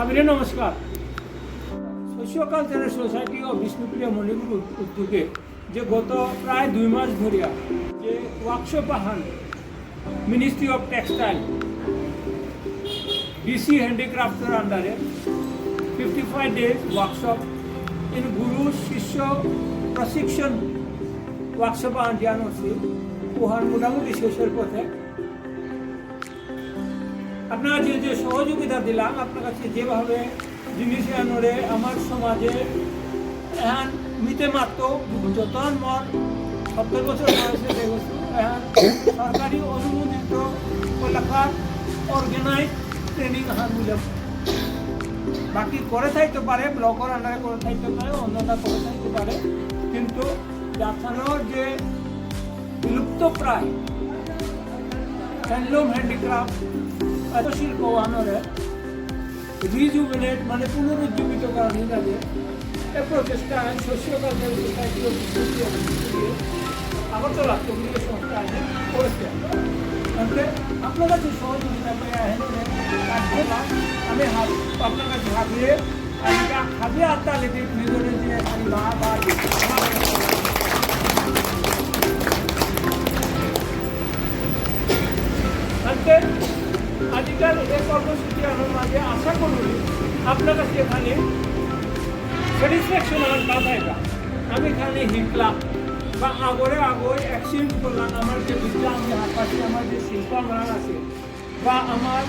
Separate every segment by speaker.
Speaker 1: আবিরে নমস্কার। শস্য কালচারের সোসাইটি অফ বিষ্ণুপ্রিয়া মণিপুর উদ্যোগে যে গত প্রায় 2 মাস ধরিয়া যে ওয়ার্কশপ আহান মিনিস্ট্রি অফ টেক্সটাইল ডিসি হ্যান্ডিক্রাফ্টের আন্ডারে 55 days ওয়ার্কশপ ইন গুরু শিষ্য প্রশিক্ষণ ওয়ার্কশপ আহান জ্ঞান হচ্ছে উহার মোটামুটি শেষের পথে। আপনারা যে সহযোগিতা দিলাম আপনার কাছে যেভাবে জিনিস আনরে আমার সমাজে এখন মিতে মাত্র যতন মর 70 বছর বয়সে দেখেছি এখন সরকারি অনুমোদিত এলাকার অর্গানাইজ ট্রেনিং হান মিলে বাকি করে থাকতে পারে, ব্লকের আন্ডারে করে থাকতে পারে, অন্যটা করে থাকতে পারে, কিন্তু জাথানোর যে বিলুপ্ত প্রায় হ্যান্ডলুম হ্যান্ডিক্রাফট শিল্প আনরে রিজুভিনেট মানে পুনরুজ্জীবিত করার হিসাবে এ প্রচেষ্টা শস্য কালচার সোসাইটি অফ আগরতলা কেন্দ্রীয় সংস্থা আছে করেছে। আপনার কাছে সহযোগিতা আমি আপনার কাছে ভাবিয়ে খাবি আত্মা লেগে নিজের যে আজকাল এই কর্মসূচি আমার মাঝে আশা করুন আপনার কাছে এখানে স্যাটিসফ্যাকশন আমার পাঠাইবা। আমি এখানে হিটলাম বা আগরে এক্সচেঞ্জ করলাম আমার যে বিদ্যাম যে হাতপাশে আমার যে শিল্পমান আছে বা আমার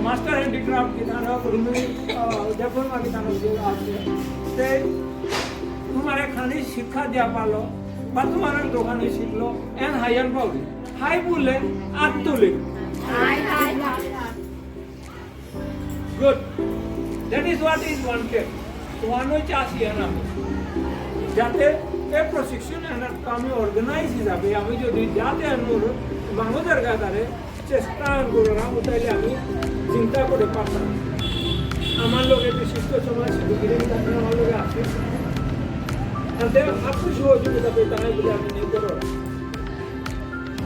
Speaker 1: মাস্টার হ্যান্ডিক্রাফট যেখানে রুমি যখন আমি যে আছে সেই তোমার এখানে শিক্ষা দেওয়া পালো বা তোমার দোকানে শিখলো এন হাইয়ান পাবলি হাই বললে আর তুলে good. That is what is wanted. ওয়ানো চাষি না যাতে এই প্রশিক্ষণ আমি অর্গানাইজ হিসাবে আমি যদি যাতে আনুর মানুষের কাছে চেষ্টা করলাম তাইলে আমি চিন্তা করে পারতাম আমার লোক বিশিষ্ট সমাজসেবী আমার লোকে আছে তাতে আপনি সহযোগিতা পেতে হয় বলে আমি নিয়ে করো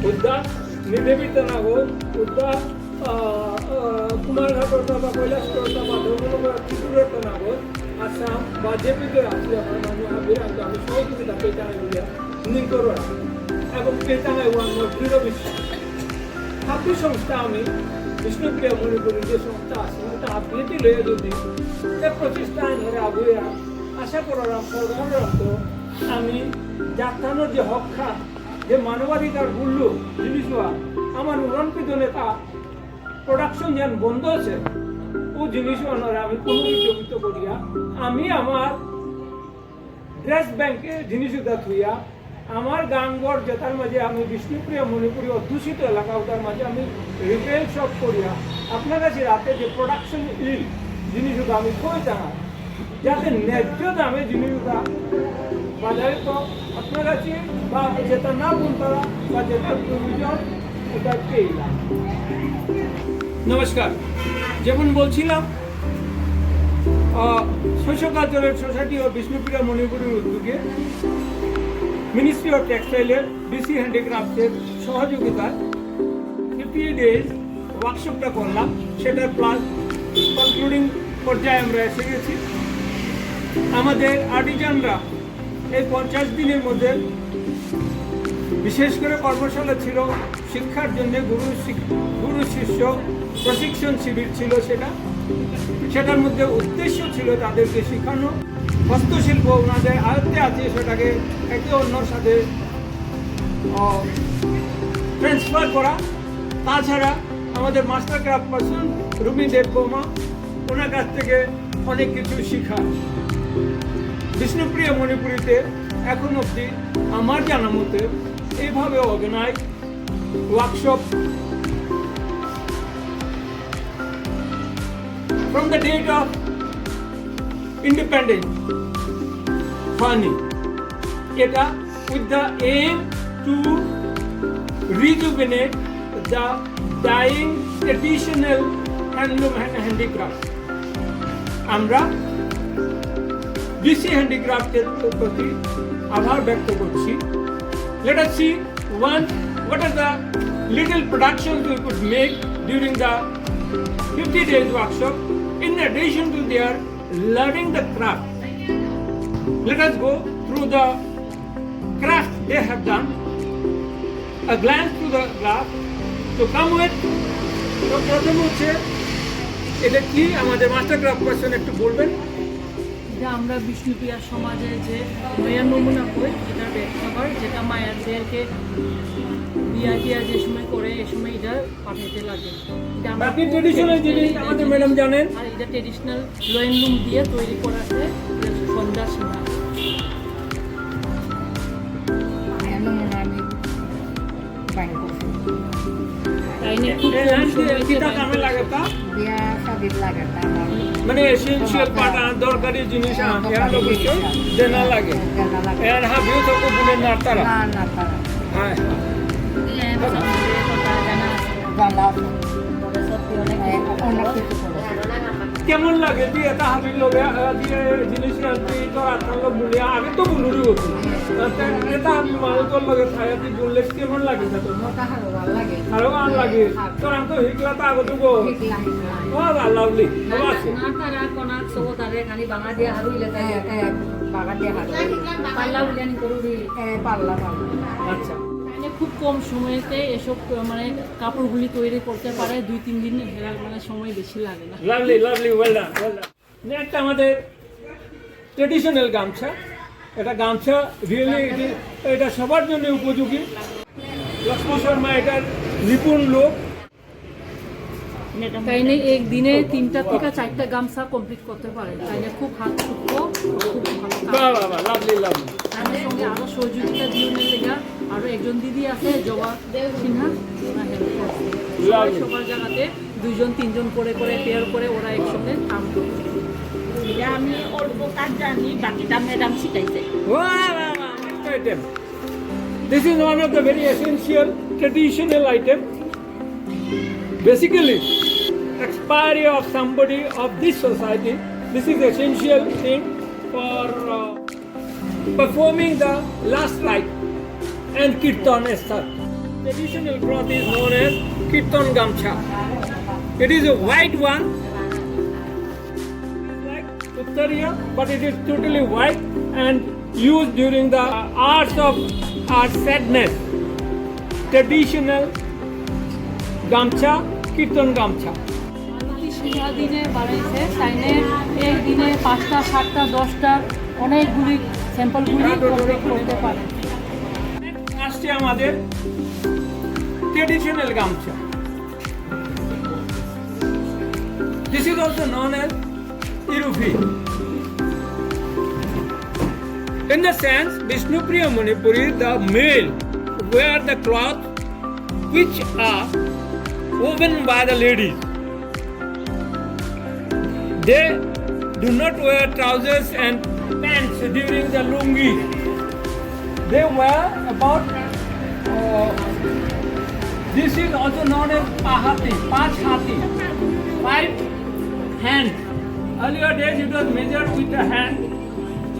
Speaker 1: উদ্যান নিবেদিত না হোক উদ্যান কুমারঘাটর বা কৈলাসপুরতা বা ধর্মনগর ত্রিপুরের না হোক আসাম বা জেপিতে আছে আমার মানুষ বিরান্ত আমি সহযোগিতা পেতে হয় বলে নিয়ে করো এবং পেতে হয় ওয়ান দৃঢ় বিশ্বাস আপনি সংস্থা আমি বিষ্ণুপ্রিয়া মণিপুরের যে সংস্থা আছে ওটা আপনি লয়ে যদি এই প্রচেষ্টা ধরে আগুয়ে আশা করলাম সরকারের তো আমি যাত্রানোর যে হক্ষা যে মানবাধিকার মূল্য জিনিস আমার উড়নপিত নেতা প্রোডাকশন যেন বন্ধ আছে ও জিনিস আমি পুনরুজ্জীবিত করিয়া আমি আমার ড্রেস ব্যাংকে জিনিস থুইয়া আমার গাঙ্গর যেটার মাঝে আমি বিষ্ণুপ্রিয়া মণিপুরী অধ্যুষিত এলাকা ওটার মাঝে আমি রিটেল শপ করিয়া আপনার কাছে রাতে যে প্রোডাকশন জিনিস আমি কই জানা যাতে ন্যায্য দামে জিনিসটা বাজারে তো আপনার কাছে বা যেটা না বলতারা বা যেটা প্রয়োজন ওটা পেলাম। নমস্কার, যেমন বলছিলাম শস্য কালচারের সোসাইটি অফ বিষ্ণুপ্রিয়া মণিপুরের উদ্যোগে মিনিস্ট্রি অফ টেক্সটাইলের ডিসি হ্যান্ডিক্রাফটের সহযোগিতায় 50 days ওয়ার্কশপটা করলাম। সেটার প্লাস কনক্লুডিং পর্যায়ে আমরা এসে গেছি। আমাদের আর্টিজানরা এই 50 দিনের মধ্যে বিশেষ করে কর্মশালা ছিল শিক্ষার জন্য গুরু শিষ্য প্রশিক্ষণ শিবির ছিল সেটার মধ্যে উদ্দেশ্য ছিল তাদেরকে শেখানো হস্তশিল্প ওনাদের আয়ত্তে আছে সেটাকে একে অন্যর সাথে ট্রান্সফার করা। তাছাড়া আমাদের master craft person Rumi Debbarma ওনার কাছ থেকে অনেক কিছু শেখা। বিষ্ণুপ্রিয়া মণিপুরীতে এখন অবধি আমার জানা মতে এইভাবে organise workshop from the date of independence হয়নি। এটা with the aim to rejuvenate the dying traditional handloom and handicraft। আমরা ডিসি হ্যান্ডিক্রাফটের প্রতি আভার ব্যক্ত করছি। Let us see what are the little productions we could make during the 50 days workshop In addition to their learning the craft, let us go through the craft they have done. A glance through the craft. To come with, তো প্রথম হচ্ছে এটা কি আমাদের master craft person একটু বলবেন।
Speaker 2: এটা আমরা বিষ্ণুপ্রিয়া সমাজে যে মায়ের নমুনা করি এটার খাবার, যেটা মায়েরদেরকে বিয়া টিয়া যে সময় করে এই সময় এটা পাঠাতে লাগে। এটা আমরা
Speaker 1: বাকি ট্রেডিশনাল জিনিস আমাদের ম্যাডাম জানেন।
Speaker 2: আর এটা ট্রেডিশনাল লোয়েনলুম দিয়ে তৈরি করা আছে সন্ধ্যা সিনা। মানে এসেনশিয়াল পার্ট দরকারি জিনিস এর বিষয় যে না লাগে এর হাবিও তো কোনে না তারা হ্যাঁ কেমন লাগে দিয়ে এটা হাবি লগে দিয়ে জিনিস আনতে তো আতাল বলে আগে তো বলুরি হতো এটা আমি মালতর লগে ছায়াতে বললে কেমন লাগে তো ভালো লাগে আরো ভালো লাগে তোর আমি তো হিকলা তা আগত গো ও লাভলি আছে না তারা কোনা সবতারে খালি বাঙা দিয়ে হারু ইলাকা বাঙা দিয়ে হারু পাল্লা উলানি করুরি পাল্লা আচ্ছা খুব কম সময়তে এসব মানে কাপড়গুলি তৈরি করতে পারে, 2-3 দিন মানে সময় বেশি লাগে না।
Speaker 1: Lovely lovely well done well done. Next আমাদের ট্রেডিশনাল গামছা। এটা গামছা রিয়েলি এটা সবার জন্য উপযোগী। লক্ষ্মী শর্মা এটার নিপুণ লোক।
Speaker 2: তাই নিয়ে এক দিনে 3টা থেকে 4টা গামছা কমপ্লিট করতে পারে। তাই নিয়ে খুব হাত সূক্ষ্ম, খুব ভালো।
Speaker 1: বাহ বাহ লাভলি লাভলি।
Speaker 2: তার সঙ্গে আরো সহযোগিতা দিয়ে লেগা আরো একজন দিদি আছে জবা সিনহা, সবার জায়গাতে 2-3জন করে পেয়ার করে ওরা একসঙ্গে কাম করে।
Speaker 3: এটা আমি অল্প কাজ জানি, বাকিটা ম্যাডাম শিখাইছে।
Speaker 1: This is one of the very essential traditional item. Basically, expiry of somebody of this society. This is essential thing for performing the last rite and kirtan as such. Traditional cloth is known as kirtan gamcha. It is a white one, like uttariya, but it is totally white and used during the hours of our sadness. Traditional gamcha, kirtan gamcha.
Speaker 2: সিধা দিনে বানাইছে তাইনে এক দিনে 5টা 7টা 10টা অনেকগুলি স্যাম্পলগুলি করতে পারে।
Speaker 1: আসছে আমাদের ট্রেডিশনাল গামছা। This is also known as irufi. In the sense, Vishnupriya Manipuri, the male wear the cloth which are woven by the ladies. They do not wear trousers and pants during the lungi. They wear about this is also known as pahati, 5 hands. Earlier days it was measured with the hand.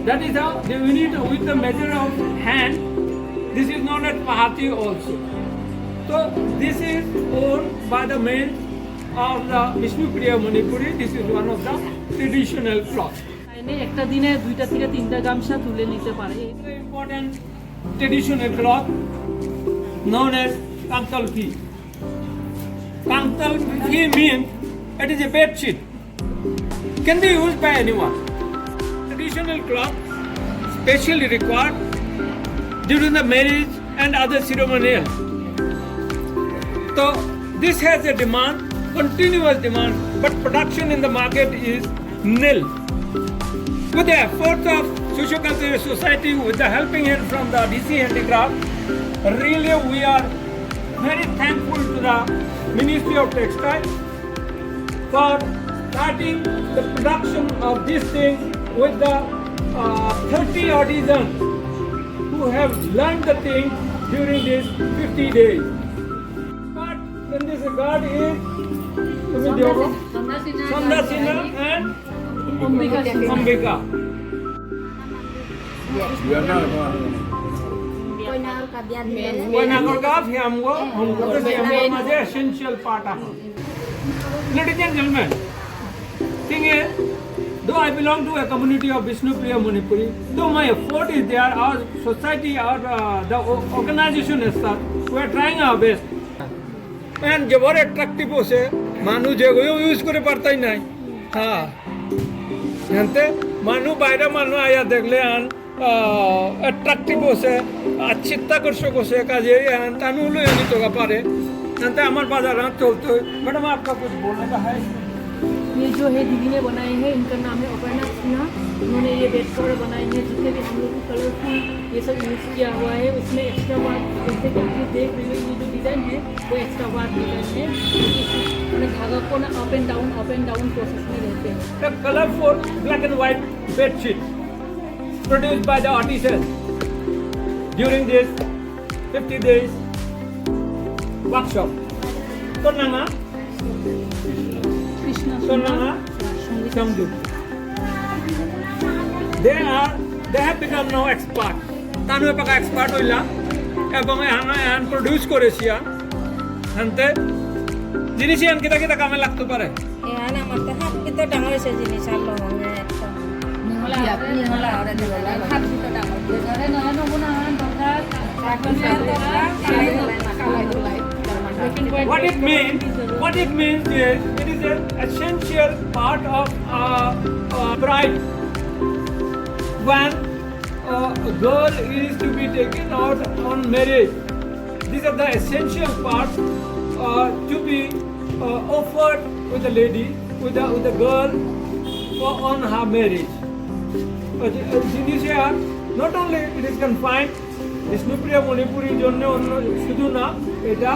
Speaker 1: That is how they unit with the measure of hand. This is known as pahati also. So this is owned by the men of the Vishnupriya Manipuri. This is one of the traditional cloths.
Speaker 2: একটা দিনে 2টা থেকে 3টা গামছা তুলে নিতে পারে।
Speaker 1: The important traditional cloth known as kantalki. Kantalki means it is a bed sheet. Can be used by anyone. Traditional cloth specially required during the marriage and other ceremonial. So this has a demand, continuous demand, but production in the market is nil. With the efforts of Socio-Cultural Society, with the helping hand from the DC Handicraft, really we are very thankful to the Ministry of Textile for starting the production of this thing with the 30 artisans who have learned the thing during these 50 days. But when this god is Sandasina and Ambika. essential part of it. Ladies and gentlemen,
Speaker 2: a, though I belong to a community of Vishnupriya Manipuri, though my effort is there, our society, the organization as such, we are trying our best. And जबर attractive होसे मानु जेगो use करे पड़ता ही नहीं हाँ जानते मानु बाहर मानु आया देखले आन attractive होसे अच्छिता कर्षक होसे काजे आन तानु लो यानी तो का पारे जानते हमारे बाजार रात चलते मैडम आपका कुछ बोलने का है
Speaker 4: ये जो है दीदी ने बनाए हैं, इनका नाम है अपर्णा सिन्हा। उन्होंने ये बेड कवर बनाए हैं जिससे भी हम लोग को कलरफुल ये सब यूज़ किया हुआ है। उसमें एक्स्ट्रा वार्ड जैसे कि आप देख रहे हो ये जो डिज़ाइन है वो एक्स्ट्रा वार्ड डिज़ाइन है। मैंने धागा को ना अप एंड डाउन प्रोसेस में रहते हैं।
Speaker 2: The colorful black and white bed sheet produced by the artisan during this 50 days workshop. Tornanga,
Speaker 4: Krishna
Speaker 2: Tornanga, Samju. They have become now expert. Tanu paka expert hoila. Ebong ehan produce koresia. Hante jinisi an kita kame lagto pare.
Speaker 5: এখান আমার তো হাত কিন্তু ডাঙর হয়েছে জিনিস আর লহঙ্গা একটা নিহলা ওরা দিবলা হাত কিন্তু ডাঙর
Speaker 2: What it means is it is an essential part of bride when a girl is to be taken out on marriage. These are the essential parts to be offered with the lady, with the girl on her marriage. Not only it is confined Vishnupriya Manipuri জন্য অন্য শুধু না এটা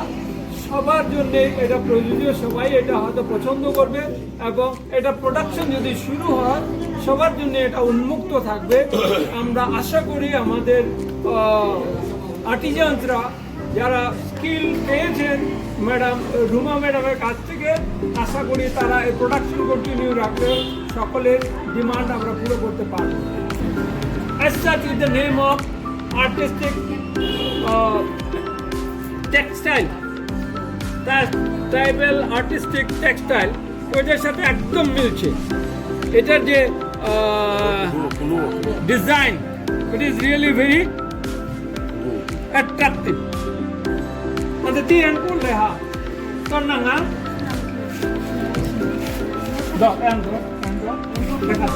Speaker 2: সবার জন্য এটা প্রযোজ্য সবাই এটা হয়তো পছন্দ করবে এবং এটা প্রোডাকশন যদি শুরু হয় সবার জন্য এটা উন্মুক্ত থাকবে আমরা আশা করি আমাদের আর্টিজানসরা যারা স্কিল পেয়েছেন ম্যাডাম রুমা ম্যাডামের কাছ থেকে আশা করি তারা এই প্রোডাকশন কন্টিনিউ রাখবে সকলের ডিমান্ড আমরা পুরো করতে পারব As such with the name of artistic textile tribal artistic textile ওইটার সাথে একদম মিলছে এটার যে design it is really very attractive মানে তি এন্ড করলে হ্যাঁ তোর না না দাও এন্ড দেখা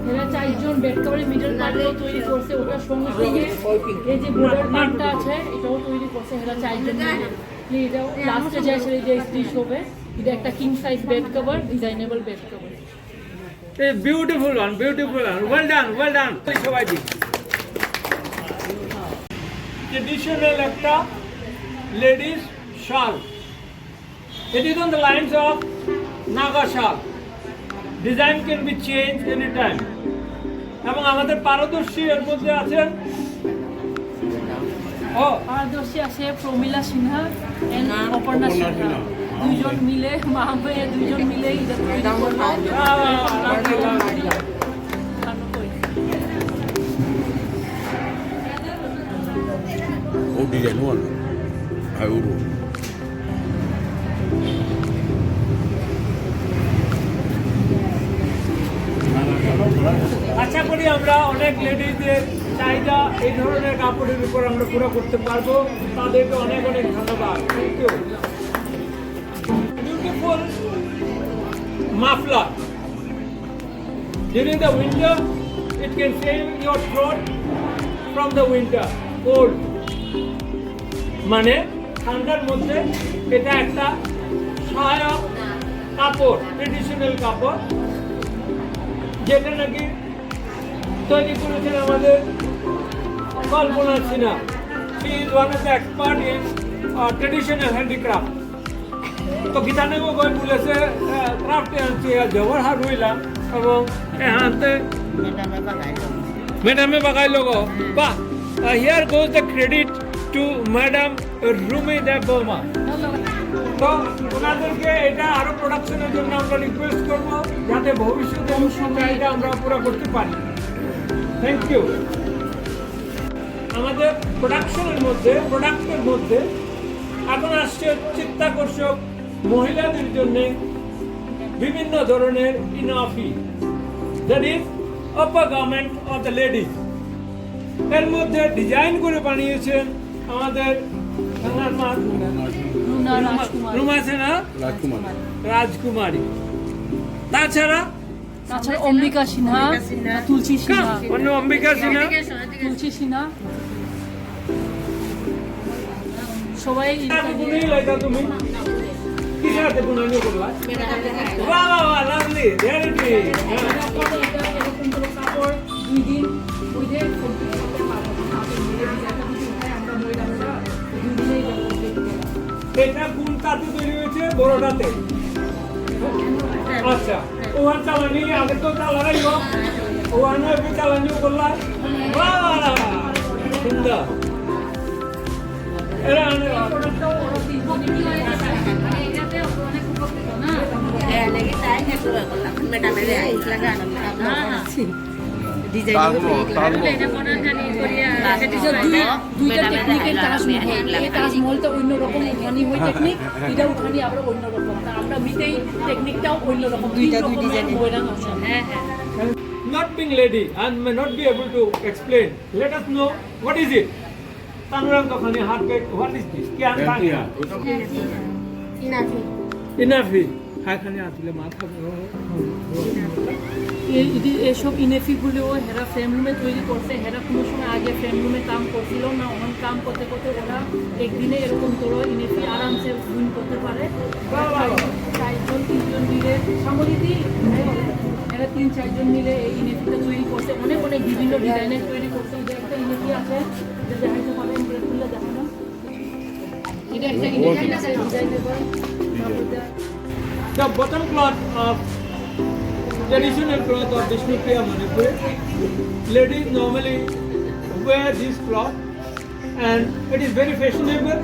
Speaker 4: এরা চারজন বেড কভারের মিডল পার্টও তৈরি করছে ওটার সঙ্গে সঙ্গে এই যে বর্ডার পার্টটা আছে এটাও তৈরি করছে এরা চারজন এটাও লাস্টে যায় সেটা যে স্টিচ হবে এটা একটা king size bed cover designable bed cover
Speaker 2: beautiful one well done সবাই দিন ট্রেডিশনাল একটা লেডিস শাল It is on the lines of Naga shawl. Design can be changed anytime. এবং আমাদের পারদর্শী এর মধ্যে আছেন
Speaker 4: পারদর্শী আছে প্রমিলা সিনহা এন্ড অপর্ণা সিনহা দুইজন মিলে মা মেয়ে দুইজন মিলে এটা তৈরি করলো
Speaker 6: O ডিজাইন ওয়ান আইউরো
Speaker 2: আশা করি আমরা অনেক লেডিজদের চাহিদা এই ধরনের কাপড়ের উপর আমরা পুরো করতে পারবো তাদেরকে অনেক ধন্যবাদ thank you beautiful muffler during the winter it can save your throat from the winter cold মানে ঠান্ডার মধ্যে এটা একটা সহায়ক কাপড় ট্রেডিশনাল কাপড় যেটা নাকি তৈরি করেছেন আমাদের Kalpana Sinha she is one of the expert in traditional handicraft তো গীতানে গৈ বলেছে ক্রাফটে আনছি জবর হার হইলাম এবং এহাতে ম্যাডামে বাগাই লোক বাহ here goes the credit to madam Rumi Deb Barma তো ওনাদেরকে এটা আরো প্রোডাকশনের জন্য আমরা রিকোয়েস্ট করবো যাতে ভবিষ্যতে চাহিদা আমরা পুরো করতে পারি থ্যাংক ইউ। আমাদের প্রোডাক্টের মধ্যে এখন আসছে চিত্তাকর্ষক মহিলাদের জন্য বিভিন্ন ধরনের ইনাফি, that is upper garment of the ladies. এর মধ্যে ডিজাইন করে বানিয়েছেন আমাদের রুমা সেনা
Speaker 6: রাজকুমার
Speaker 2: রাজকুমারী। তাছাড়া
Speaker 4: অম্বিকা সিনহা, তুলসী সিনহা,
Speaker 2: অন্য অম্বিকা সিনহা,
Speaker 4: তুলসী সিনহা সবাই
Speaker 2: বুনেই লাইতা তুমি কিসের হাতে বুনানি করলা? বাহ বাহ বাহ, লাভলি, ভেরি গুড।
Speaker 4: এরকম করে কাপড় 2 দিন বুঝে কমপ্লিট করতে পারবো না। আমরা মহিলারা 2 দিনেই
Speaker 2: এটা কোন তাতে তৈরি হয়েছে? বড়টাতে। আচ্ছা, ওখান চালানি আগে তো চালাই হোক, ওখানে চালানিও করলা। বাহ, সুন্দর। এরা
Speaker 4: দুইটা টেকনিকের তাজমহল, এই তাজমহলটা অন্যরকম উঠানি হয় টেকনিক, এটা উঠানি আবার অন্যরকম। আমরা মিটেই টেকনিকটাও অন্যরকম, দুইটা ডিজাইন ময়দান আছে। হ্যাঁ হ্যাঁ।
Speaker 2: not being lady and may not be able to explain, let us know what is it. Tanurang Kakhani Heartbeat, what is this? Kya Tanya? Enough. Hakhani Atile Matha.
Speaker 4: এসব ইনেফিগুলোও হেরা ফ্রেম রুমে তৈরি করছে। হেরা কোনো সময় আগে ফ্রেম রুমে কাম করছিল না, এখন কাম করতে করতে ওরা একদিনে এরকম তোর ইনেফি আরামসে উইন করতে পারে। 4-3 জন মিলে সামরিদি এরা 3-4 জন মিলে এই ইনেফিটা তৈরি করছে। অনেক অনেক বিভিন্ন ডিজাইনের তৈরি করছে। এটা একটা ইনেফি আছে, যে দেখাইতে পারেন, খুলে দেখানো। এটা একটা ইনেফি আছে ডিজাইনের পর।
Speaker 2: The bottom cloth of traditional cloth of Vishnupriya Manipur. Ladies normally wear this cloth and it is very fashionable.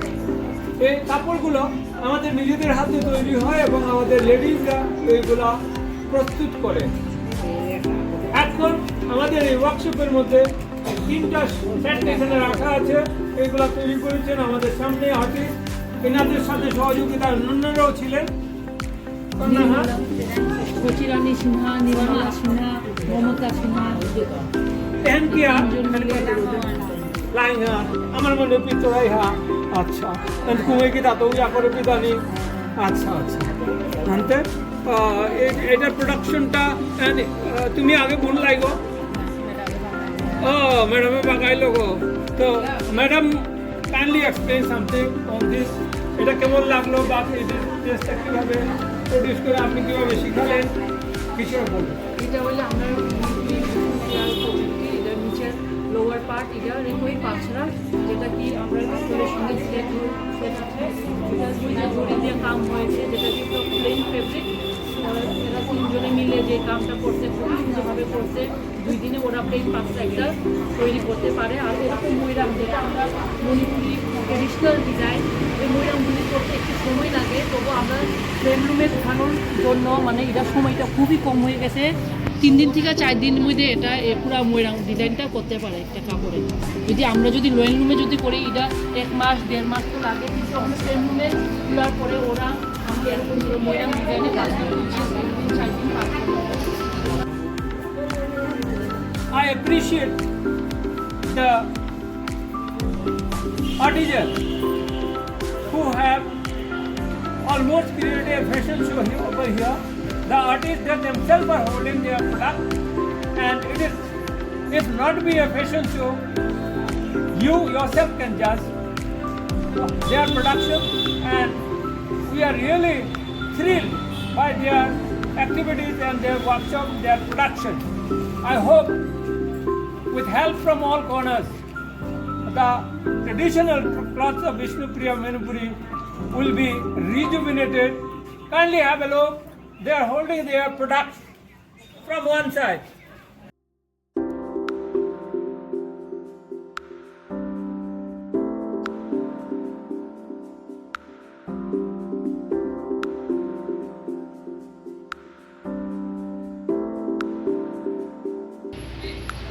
Speaker 2: এই কাপড়গুলো আমাদের নিজেদের হাতে তৈরি হয় এবং আমাদের লেডিজরা এইগুলো প্রস্তুত করে। এখন আমাদের এই ওয়ার্কশপের মধ্যে 3টা সেট এখানে রাখা আছে। এইগুলো তৈরি করেছেন আমাদের সামনে আর্টিস্ট, এনাদের সাথে সহযোগিতার অন্যান্যরাও ছিলেন।
Speaker 4: কচিরানী সিনহা, নির্মলা সিনহা, মমতা সিনহা,
Speaker 2: এহেন কি লাইহা আমার মনে পিতরাই হা। আচ্ছা, কুমে কি দাঁত উজা করে পিতানি। আচ্ছা আচ্ছা, জানতে এটার প্রোডাকশনটা তুমি আগে বোন লাগো। ও ম্যাডামে বাগাইলো গো। তো madam kindly explain something on this. এটা কেমন লাগলো বা টেস্টটা কীভাবে প্রডিউস করে আপনি কীভাবে শিখালেন, কিছু বলুন।
Speaker 4: এটা হলে আমরা এটার নিচের লোয়ার পার্ট এটা রেখোই পাঁচরা, যেটা কি আমরা কাপড়ের সঙ্গে সেট আছে। এটা দুইটা জড়ি দিয়ে কাম হয়েছে, যেটা কি প্লেন ফেব্রিক। এরা 3 জনে মিলে যে কামটা করছে খুব সুন্দরভাবে করছে। 2 দিনে ওরা প্লেন পাঁচরা একটা তৈরি করতে পারে। আর এরকম ময়রাম, যেটা আমরা মণিপুরি ট্রেডিশনাল ডিজাইন, এই ময়রামগুলি করতে একটু সময় লাগে। তবু আমরা ফ্রেম রুমে উঠানোর জন্য মানে এটা সময়টা খুবই কম হয়ে গেছে। 3 দিন থেকে 4 দিনের মধ্যে এটা পুরো ময়রাম ডিজাইনটা করতে পারে একটা কাপড়ে। যদি লোয়েন রুমে যদি করি এটা 1 মাস 1.5 মাস তো লাগে, কিন্তু আমরা ফ্রেম রুমে তোলার পরে ওরা আমাকে এরকম ময়রাম ডিজাইনে কাজ করে 3-4 দিন কাজ করে।
Speaker 2: I appreciate the artisans who have almost created a fashion show over here. The artists that themselves are holding their product, and it is, if not be a fashion show, you yourself can judge their production, and we are really thrilled by their activities and their workshop, their production. I hope with help from all corners, the traditional cloths of Vishnupriya Manipuri will be rejuvenated. Kindly have a look. They are holding their products from one side.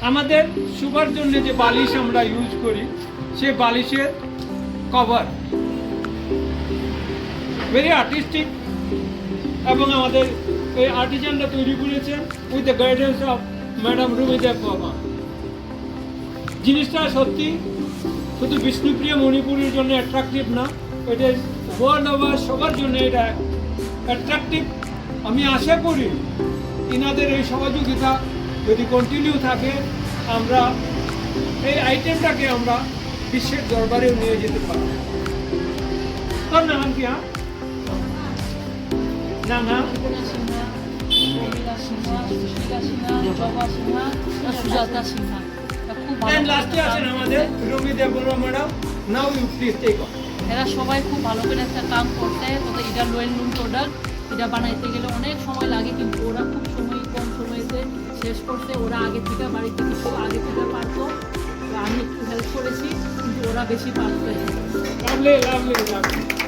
Speaker 2: আমাদের শোবার জন্য যে বালিশ আমরা use করি সে বালিশের cover very artistic, এবং আমাদের এই আর্টিজানরা তৈরি করেছেন with the guidance of madam Rumi Deb Barma. জিনিসটা সত্যি শুধু বিষ্ণুপ্রিয়া মণিপুরের জন্য অ্যাট্রাকটিভ না, এটা ওয়ার্ল্ড ওভার সবার জন্য এটা অ্যাট্রাকটিভ। আমি আশা করি ইনাদের এই সহযোগিতা যদি কন্টিনিউ থাকে, আমরা এই আইটেমটাকে আমরা বিশ্বের দরবারেও নিয়ে যেতে পারি। তোর নাম কি? নাম
Speaker 4: सिन्हा, प्रमिला सिन्हा, सुशीला सिन्हा, जबा सिन्हा, सुजाता सिन्हा। খুব
Speaker 2: এন্ড
Speaker 4: ভালো
Speaker 2: লাস্টে আছেন আমাদের Rumi Deb Barma madam. Now you please take on.
Speaker 4: এরা সবাই খুব ভালো করে একটা কাম করছে, তবে এটা লোয়েল নুন প্রোডাক্ট, এটা বানাইতে গেলে অনেক সময় লাগে, কিন্তু ওরা খুব কম সময়তে শেষ করছে। ওরা আগে থেকে বাড়িতে কিছু আগে থেকে পারতো, তো আমি একটু হেল্প করেছি, কিন্তু ওরা বেশি পারতো।
Speaker 2: Lovely lovely lovely.